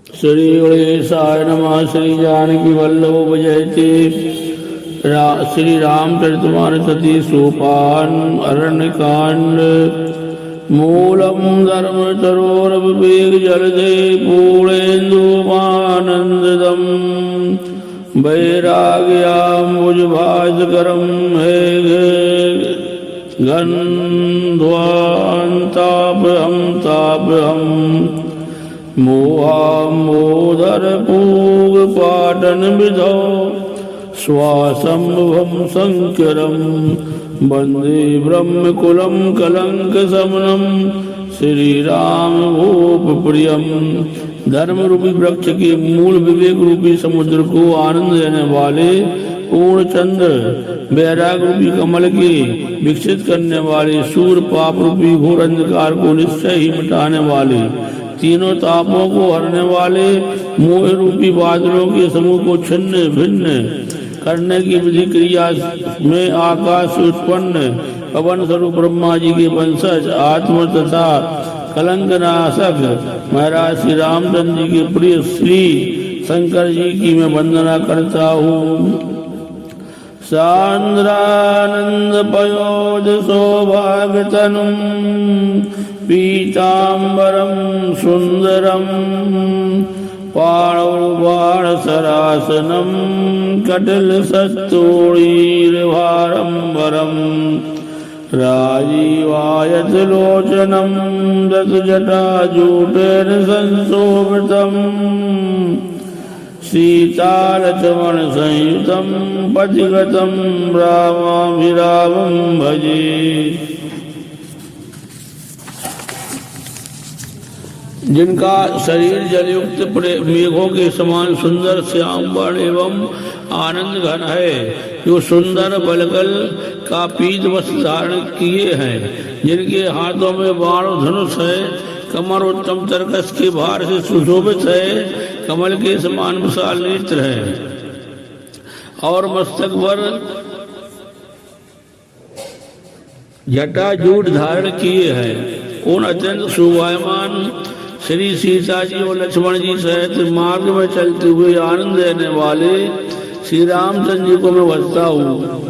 श्री गणेशाय नमः। श्री जानकी वल्लभ जयते। श्री रामचरितमानस सती सोपान अरण्यकांड। मूलम धर्म तरोर विवेक जलदे पूर्णेन्दुमानंददम वैराग्याम्बुजभास्करम हे गन्ध्वान्तापहं तापहं मोहाम्बोधरपूगपाटन विधौ स्वासंभवं शंकरं वंदे ब्रह्मकुलं कलंकशमनं श्रीराम भूप प्रियम। धर्म रूपी वृक्ष के मूल विवेक रूपी समुद्र को आनंद देने वाले पूर्ण चंद्र, वैराग रूपी कमल के विकसित करने वाले सूर्य, पाप रूपी घोर अंधकार को निश्चय ही मिटाने वाले, तीनों तापों को हरने वाले मोह रूपी बादलों के समूह को छिन्न भिन्न करने की विधि क्रिया में आकाश उत्पन्न पवन स्वरूप ब्रह्मा जी के वंशज आत्म तथा कलंकनाशक महाराज श्री रामचंद्र जी के प्रिय श्री शंकर जी की मैं वंदना करता हूँ। सांद्रानंद पयोध सौभाग्यतनुं पीतांबरं सुंदरम पाणौबाणसरासनं कटिलसत्तूणीर्भारंबरं राजीवायतलोचनं दशजटाजूटेन संशोभितं सीतालक्ष्मणसंयुतं पथिगतं रामाभिरामं भजे। जिनका शरीर जलयुक्त मेघों के समान सुंदर श्याम वर्ण एवं आनंद घन है, जो सुंदर बलकल का पीत वस्त्र धारण किए हैं, जिनके हाथों में बाण धनुष है, कमर उत्तम तरकस के भार से सुशोभित है, कमल के समान विशाल नेत्र है और मस्तक पर जटाजूट धारण किए हैं। उन अत्यंत शोभायमान श्री सीता जी और लक्ष्मण जी सहित मार्ग में चलते हुए आनंद देने वाले श्री रामचंद्र जी को मैं भजता हूँ।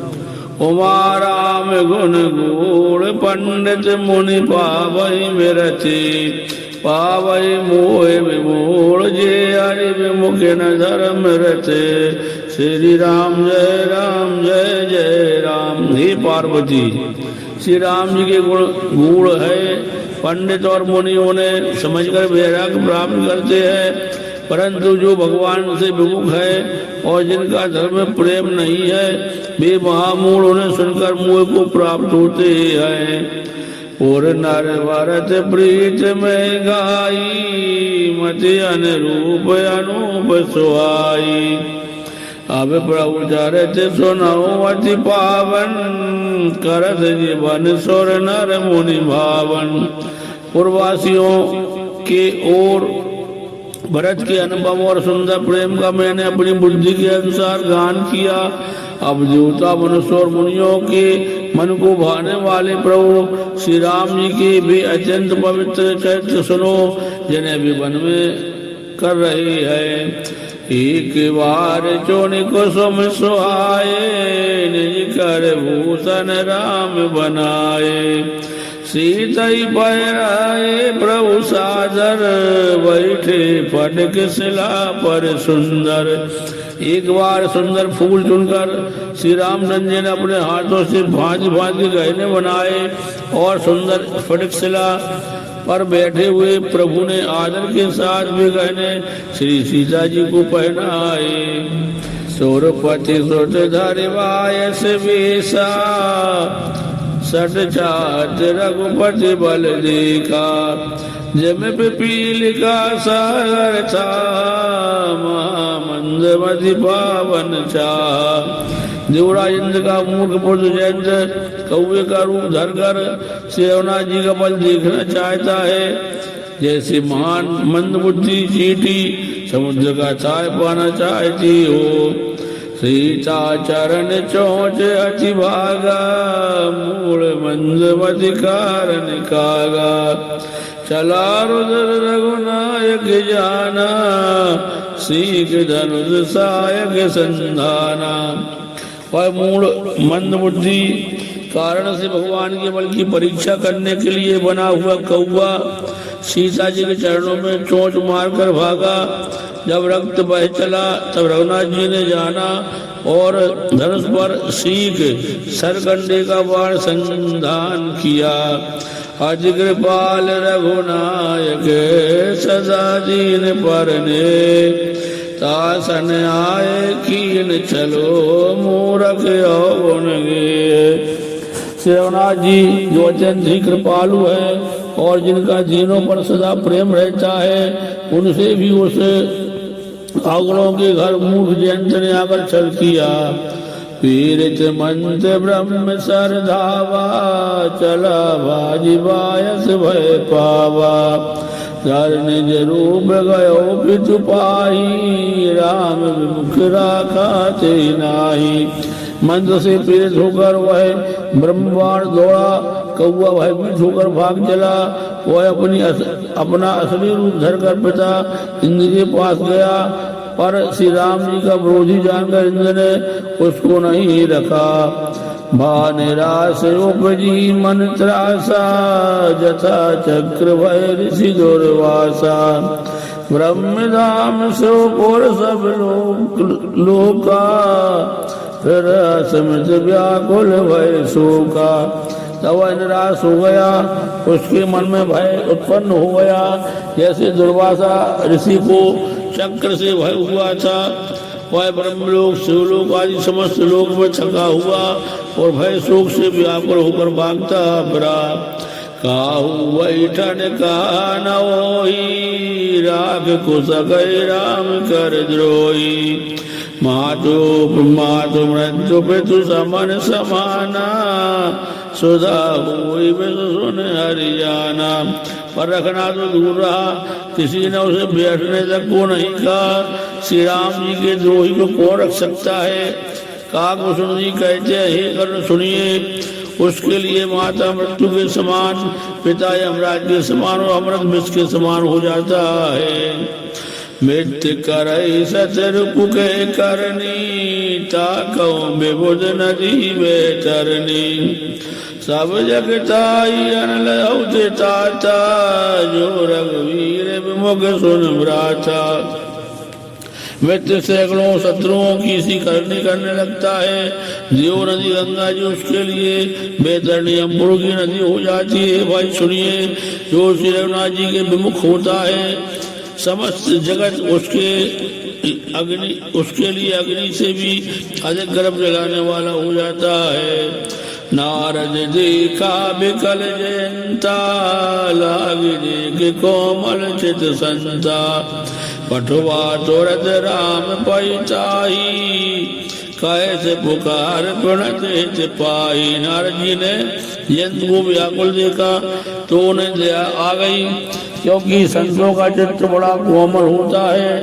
उमा राम गुण गूढ़ पंडित मुनि पावई मेरते पावई मोह विमूढ़ जे हरि विमुख न धर्म रते। श्री राम जय जय राम। हे पार्वती, श्री राम जी के गुण गूढ़ है, पंडित और मुनि उन्हें समझकर वैराग्य प्राप्त करते हैं, परंतु जो भगवान से विमुख है और जिनका धर्म में प्रेम नहीं है, वे महामूढ़ उन्हें सुनकर मोह को प्राप्त होते हैं। और नर भरत प्रीत में गाई मति अनुरूप अनूप सुहाई। अब प्रभु चरित सुनौ अति पावन करत जीवन सुर नर मुनि भावन। पूर्ववासियों के ओर भरत के अनुपम और सुंदर प्रेम का मैंने अपनी बुद्धि के अनुसार गान किया। अब देवता मनुष्य और मुनियों के मन को भाने वाले प्रभु श्री राम जी के भी अत्यंत पवित्र चरित्र सुनो, जिन्हें भी वन में कर रहे हैं। एक बार चोनि कुसुम सुहाए निज कर भूषण राम बनाए। सीतई पहराए प्रभु सादर बैठे फटक शिला पर सुंदर। एक बार सुंदर फूल चुनकर श्री रामचंद्र जी ने अपने हाथों से भांति भांति गहने बनाए और सुंदर फटक शिला पर बैठे हुए प्रभु ने आदर के साथ भी गहने श्री सीता जी को पहनाए। सुरपति सुत धरिवायस वेशा सट चात रघुपति बल देखा। जम पिपील का सागर था मंदमति पावन चाह। देवराज इंद्र का मूर्ख पुत्र जयंत कौवे का रूप धरकर सेवनाथ जी का बल देखना चाहता है। जैसे महान मंदबुद्धि चींटी समुद्र का चाय पाना चाहती हो। सीता चरण चोच अति भागा मूल मंदमति कारण कागा। चला रुद्र रघुनायक जाना, सीख धनुष सायक संधाना। वह मूल मंद बुद्धि कारण से भगवान के बल की परीक्षा करने के लिए बना हुआ कौवा सीता जी के चरणों में चोंच मारकर भागा। जब रक्त बह चला तब रघुनाथ जी ने जाना और धनुष पर सीख सरकंडे का बाण संधान किया। अज कृपाल रघुनायक सदा दीन परने, तासन आए कीन चलो मूरख यौवन गे। रघुनाथ जी जो अत्यंत ही कृपालु है और जिनका दीनों पर सदा प्रेम रहता है, उनसे भी उस अवगुणों के घर मूर्ख जयंत ने आकर छल किया। पीड़ित मंत्र ब्रह्म सर धावा, चला बाजी बायस भय पावा। निज रूप गयो पितु पाही, राम विमुख राखा ते नाही। मंत्र से पीड़ित होकर वह ब्रह्मवाण दौड़ा, कौआ भयभीत होकर भाग चला। वह अपना असली रूप धरकर पिता इंद्र के पास गया, पर श्री राम जी का विरोधी जानकर इंद्र ने उसको नहीं रखा। भानिरास उपजी मन त्रासा, जथा चक्र भय ऋषि दुर्वासा। ब्रह्मधाम सो पुर सब लोका, फिर समित व्याकुल भय शोका। तब वह निराश हो गया, उसके मन में भय उत्पन्न हो गया, जैसे दुर्वासा ऋषि को चक्र से भय हुआ था। वह ब्रह्मलोक शिवलोक आदि समस्त लोक में छका हुआ और भय शोक से व्याकुल होकर भागता फिरा। काहू बैठन कहा न होई, राग कुश गए राम कर द्रोही। मातु मृत्यु पितु समन समाना, सुधा हुई बिसु सुन हरियाणा। पर रखना तो दूर रहा, किसी ने उसे बैठने तक को नहीं कहा। श्री राम जी के द्रोही को कौन रख सकता है। काकभूषण जी कहते हैं, हे कर्ण सुनिए, उसके लिए माता मृत्यु के समान, पिता यमराज के समान और अमृत विष के समान हो जाता है। मृत्यु करई सतरूप के करनी, ताकौ विबुध नदी बेतरनी। सब जगताई अनलौते ताता, जो रघुवीर विमुख सुन भ्राता। मृत्यु सैकड़ों शत्रुओं की सी करनी करने लगता है। जीव नदी गंगा जी उसके लिए बेतरनी अम्बुर की नदी हो जाती है। भाई सुनिए, जो श्री रघुनाथ जी के विमुख होता है, समस्त जगत उसके लिए अग्नि से भी अधिक गर्भ जलाने वाला हो जाता है। नारद देखा बिकल जयंता, लाग देख कोमल चित संता। पठवा तुरत राम पैताही, कैसे पुकार प्रणत हित पाई। नारद जी ने जयंत को व्याकुल देखा तो उन्हें दया आ गई, क्योंकि संतों का चित्र बड़ा कोमल होता है।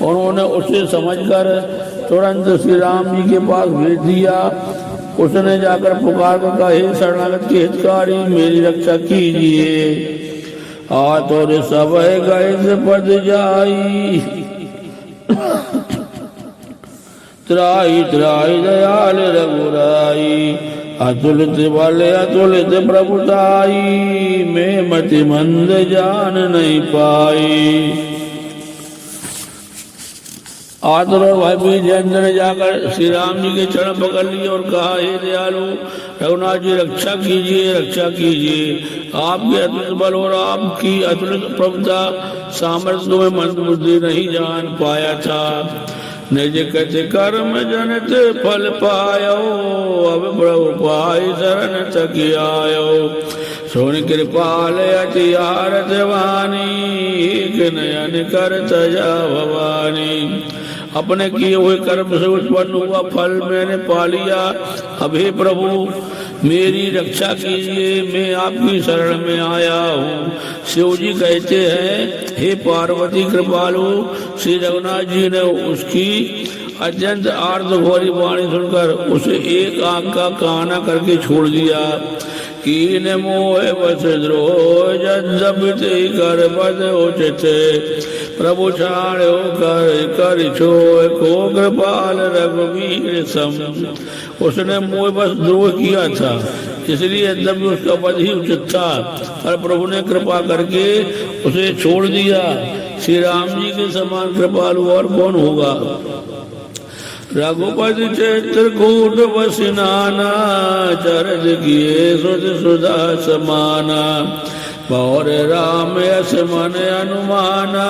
उन्होंने उसे समझकर तुरंत श्री राम जी के पास भेज दिया। उसने जाकर पुकार कर कहा, हे शरणागत के हितकारी, मेरी रक्षा कीजिए। आतुर सब गए पद जाई, त्राही त्राही दयाल रघुराई। अतुलित बल अतुलित प्रभुताई, मैं मति मंद जान नहीं पाई। आतुर और भयभीत जयंत ने जाकर श्री राम जी के चरण पकड़ लिए और कहा, हे दयालु रघुनाथ जी, रक्षा कीजिए, रक्षा कीजिए। आपके अतुलित बल और आपकी अतुलित प्रभुता सामर्थ्य में मंद बुद्धि नहीं जान पाया था। निज कथ कर्म जनित फल पायो, अब प्रभु पाई शरण तक आयो। सुन कृपाल अति आरत वाणी, एक नयन कर तजा भवानी। अपने किए हुए कर्म से उत्पन्न हुआ फल मैंने पा लिया। अब हे प्रभु मेरी रक्षा कीजिए, मैं आपकी शरण में आया हूँ। शिव जी कहते हैं, हे पार्वती कृपालु, श्री रघुनाथ जी ने उसकी अत्यंत आर्त घोरी वाणी सुनकर उसे एक आंख का काना करके छोड़ दिया। कीन मोह बस द्रोह जबिते कर पद उचित प्रभु छाड़ो कर छो को कृपाल रघुवीर सम। उसने मोह बस द्रोह किया था, इसलिए जब उसका पद ही उचित था, और प्रभु ने कृपा करके उसे छोड़ दिया। श्री राम जी के समान कृपालु और कौन होगा। रघुपति चित्रकूट बसि नाना चरज किए सुध सुधा समाना और राम यस मन अनुमाना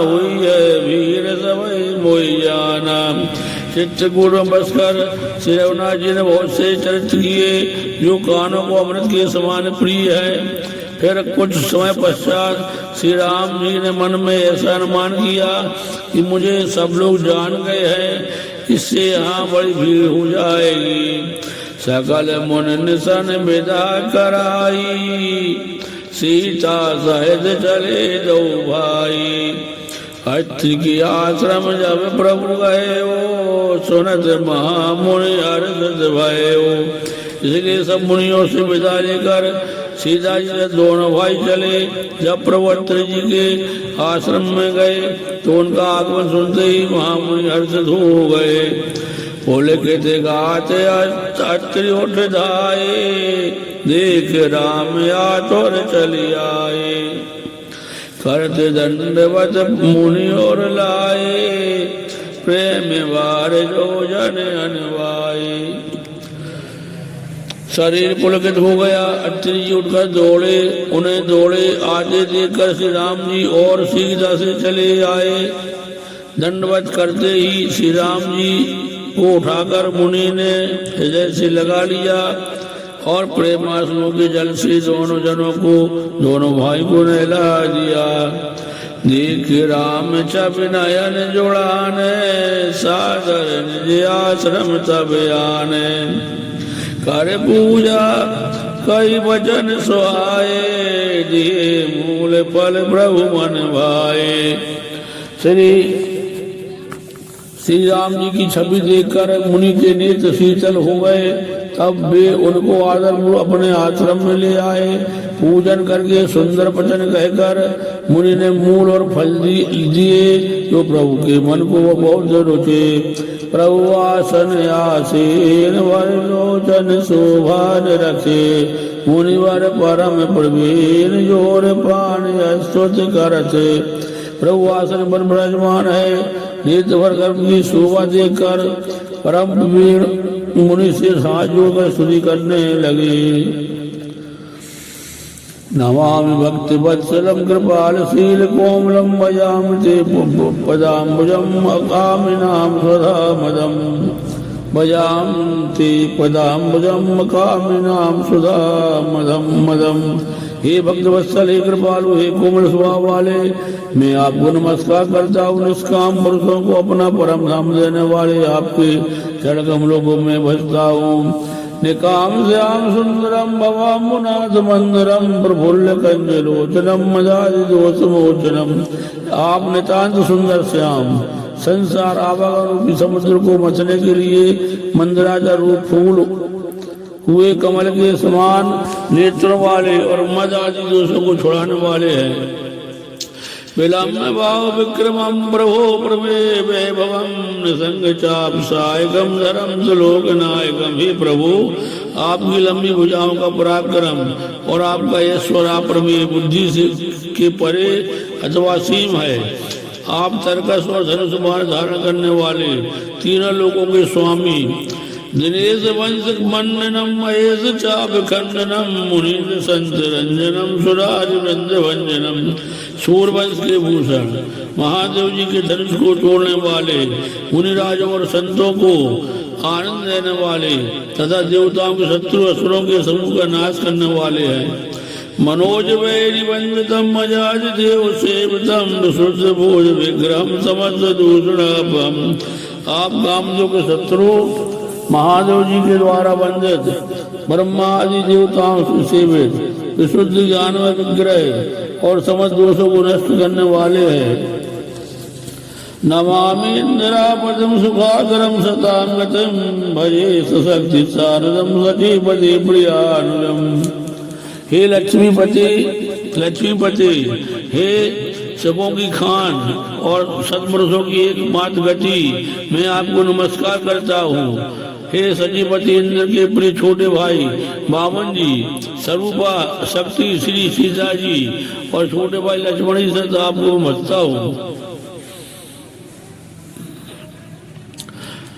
हुई वीर सबई मोहि जाना। चित्रकूट में बसकर श्री रघुनाथ जी ने बहुत से चरित्र किए जो कानों को अमृत के समान प्रिय है। फिर कुछ समय पश्चात श्री राम जी ने मन में ऐसा अनुमान किया कि मुझे सब लोग जान गए हैं, इससे यहाँ बड़ी भीड़ हो जाएगी। सकल मुन निशन विदा कराई सीता सहित चले दो भाई। अत्रि की आश्रम जब प्रभु गए हो सुनत महामुनि हर्षित भय हो। इसलिए सब मुनियों से विदा लेकर सीता जी से दोनों भाई चले। जब प्रभु अत्रि जी के आश्रम में गए तो उनका आगमन सुनते ही महामुनि हर्षित हो गए। बोले कहते गाते अत्रि उठ धाये देख राम आतुर चली आए। करते दंडवत मुनि और लाए प्रेम वार जो जन अनवाए। शरीर पुलकित हो गया। अत्रि जी उठकर दौड़े, उन्हें दौड़े आते देखकर श्री राम जी और सीता से चले आए। दंडवत करते ही श्री राम जी को उठाकर मुनि ने हृदय से लगा लिया और प्रेमाश्रु के जल से दोनों जनों को, दोनों भाई को नहला दिया। देख राम छब नयन जुड़ाने सादर निज आश्रम तब आने। कर पूजा कई वचन सुहाए दिए मूल फल प्रभु मन भाए। श्री राम जी की छवि देखकर मुनि के नेत्र शीतल हो गए। तब वे उनको आदर अपने आश्रम में ले आए। पूजन करके सुंदर वचन कहकर मुनि ने मूल और फल दिए जो प्रभु के मन को बहुत रुचे। प्रभु आसन आसीन वर लोचन शोभान रखे मुनिवर परम प्रवीण जोर प्राण स्तुत करते। प्रभु आसन पर विराजमान है। नेत्र भर कर्म की शोभा देखकर परम प्रवीण मुनि से हाथ जोड़कर स्तुति करने लगे। नमामि भक्ति वत्सलम कृपालशील कोमलम भजामि ते पदाम्बुजम अकामिनां स्वधा मदम भजामि पदाम्बुजम अकामिनां स्वधा मदम। हे भक्त वत्सल, हे कृपालु, हे कोमल स्वभाव वाले, मैं आपको नमस्कार करता हूँ। निष्काम पुरुषों को अपना परम धाम देने वाले आपके चरण कमलों को मैं भजता हूँ। निकाम श्याम सुंदरम भवाम्बुनाथ मंदरम प्रफुल्ल कंजलोचनम मदादि दोष मोचनम। आप नितांत सुंदर श्याम, संसार आवागमन रूपी समुद्र को मथने के लिए मंदराचा रूप फूल हुए कमल के समान नेत्रों वाले और मद आदि दोषों को छुड़ाने वाले हैं। विलम्ब भाव विक्रमम प्रभो प्रमे वैभवम निसंग चाप सायकम धरम सुलोक नायकम। हे प्रभु, आपकी लंबी भुजाओं का पराक्रम और आपका ऐश्वर्य प्रमेय बुद्धि से के परे अथवा सीम है। आप तर्कस और धनुष बाण धारण करने वाले तीनों लोकों के स्वामी। दिनेश वंश मंडनम महेश चाप खंडनम मुनीन्द्र संत रंजनम सुराज वृंद भंजनम। सूर्यवंश के भूषण महादेव जी के धनुष को तोड़ने वाले, मुनिराजों और संतों को आनंद देने वाले तथा देवताओं के शत्रु असुरों के समूह का नाश करने वाले हैं। मनोज वैरी वंदितम मजाज देव सेवतम शुद्ध भोज विग्रहम समस्त दूषणापम। आप कामदेव के शत्रु महादेव जी के द्वारा वंदित ब्रह्मा आदि देवताओं से सेवित विशुद्ध ज्ञान व विग्रह और समस्त दोषों को नष्ट करने वाले हैं। नमामि इंद्रापदम सुखाकरम सतांगतम भजे सशक्ति सारदम सचीपति प्रियानुलम। हे लक्ष्मीपति, हे सबों की खान और सत्पुरुषों की एकमात्र गति, मैं आपको नमस्कार करता हूँ। हे सजीपति, इंद्र के प्रिय छोटे भाई बामन जी, स्वरूपा शक्ति श्री सीता जी और छोटे भाई लक्ष्मण जी से तो आपको नमस्ता हूँ।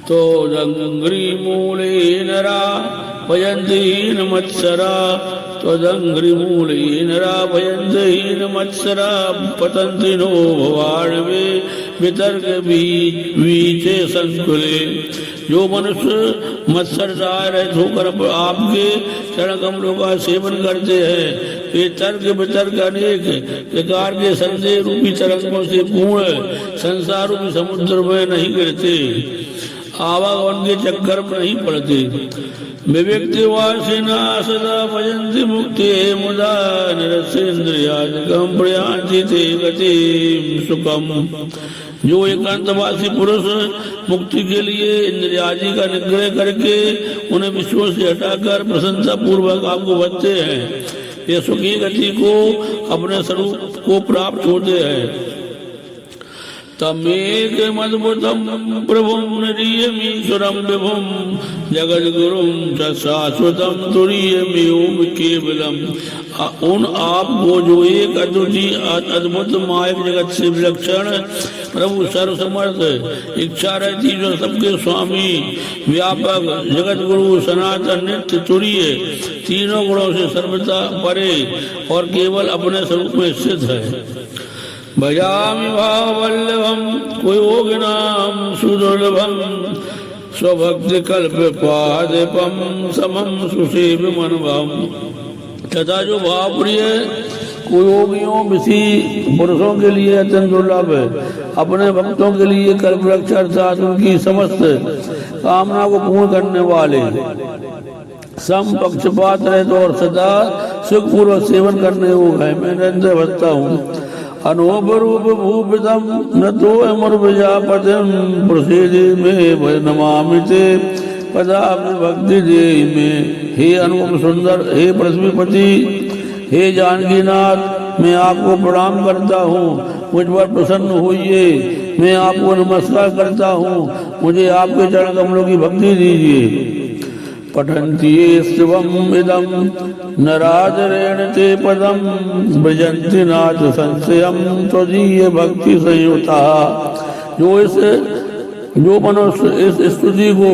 तो दंग्री मूले नरा भयंती मत्सरा, त्वदंग्री मूले नरा भयंती मत्सरा, पतंति नो भवाणवे वितर्क बीचे संकुले। जो मनुष्य मत्सर रहित होकर आपके चरण कमलों का सेवन करते हैं, वे तर्क वितर्क अनेक प्रकार के संदेह रूपी तरंगों से पूर्ण संसार रूपी समुद्र में नहीं गिरते, आवागमन के चक्कर में नहीं पड़ते। विवेक्ति वासिना सदा भजन्ति मुक्ति मुदा, निरस्येन्द्रियादिकं प्रयान्ति ते गतिं सुखम। जो एकांतवासी पुरुष मुक्ति के लिए इंद्रियादि का निग्रह करके उन्हें विषयों से हटाकर प्रसन्नता पूर्वक आपको बचते हैं, ये सुखी गति को अपने स्वरूप को प्राप्त होते हैं। तमेक मद्भुतम प्रभुम निरीयमीश्वरम विभुम, जगद्गुरुम शाश्वतम तुरीयमीयोम केवलम। उन आपको जो एक अद्भुत मायक जगत से विलक्षण प्रभु सर्वसमर्थ इच्छा रहती, जो सबके स्वामी व्यापक जगत गुरु सनातन नित्य तुरीय, तीनों गुणों से सर्वथा परे और केवल अपने स्वरूप में स्थित है। भजामि भाववल्लभम कुयोगिनाम सुदुर्लभम, स्वभक्ति कल्प पादपम समम सुसेव मनभम। तथा जो भाव प्रिय कुयोगियों विषी पुरुषों के लिए अत्यंत दुर्लभ है, अपने भक्तों के लिए कल्प रक्षा अर्थात उनकी समस्त कामना को पूर्ण करने वाले, सम पक्षपात रहित और सदा सुखपूर्वक सेवन करने को है, मैं निरंतर भजता हूँ। अनोपरूप भूपितम न तो अमर प्रजापतिम, प्रसिद्धि में नमामि ते पदाब्ज भक्ति दे में। हे अनुपम सुंदर, हे पृथ्वीपति, हे जानकीनाथ, मैं आपको प्रणाम करता हूँ, मुझ पर प्रसन्न होइए। मैं आपको नमस्कार करता हूँ, मुझे आपके चरण कमलों की भक्ति दीजिए। पठन्ति ये शिवम इदम नराजरेण ते पदम, भजन्ति नाथ संशयम त्वदीय भक्ति संयुता। जो मनुष्य इस स्तुति को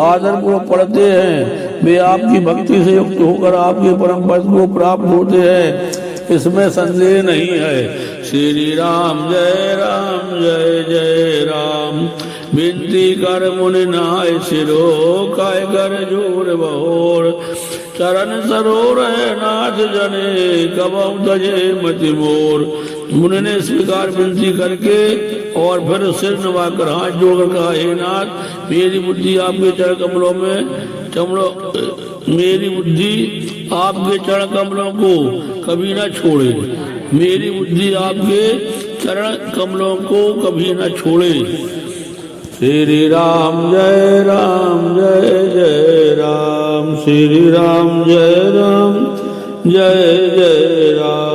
आदरपूर्वक पढ़ते हैं, वे आपकी भक्ति से युक्त होकर आपके परम पद को प्राप्त होते हैं, इसमें संदेह नहीं है। श्री राम जय जय राम, विनती कर मुनि नाय सिरो, काय कर जोर बहोर। चरण सरोर है नाथ जने, कबहु तजे मति मोर। मुनि ने स्वीकार विनती करके और फिर सिर नवाकर हाथ जोड़कर कहा, हे नाथ, मेरी बुद्धि आपके चरण कमलों को कभी न छोड़े, मेरी बुद्धि आपके चरण कमलों को कभी न छोड़े। श्री राम जय राम, श्री राम जय जय राम।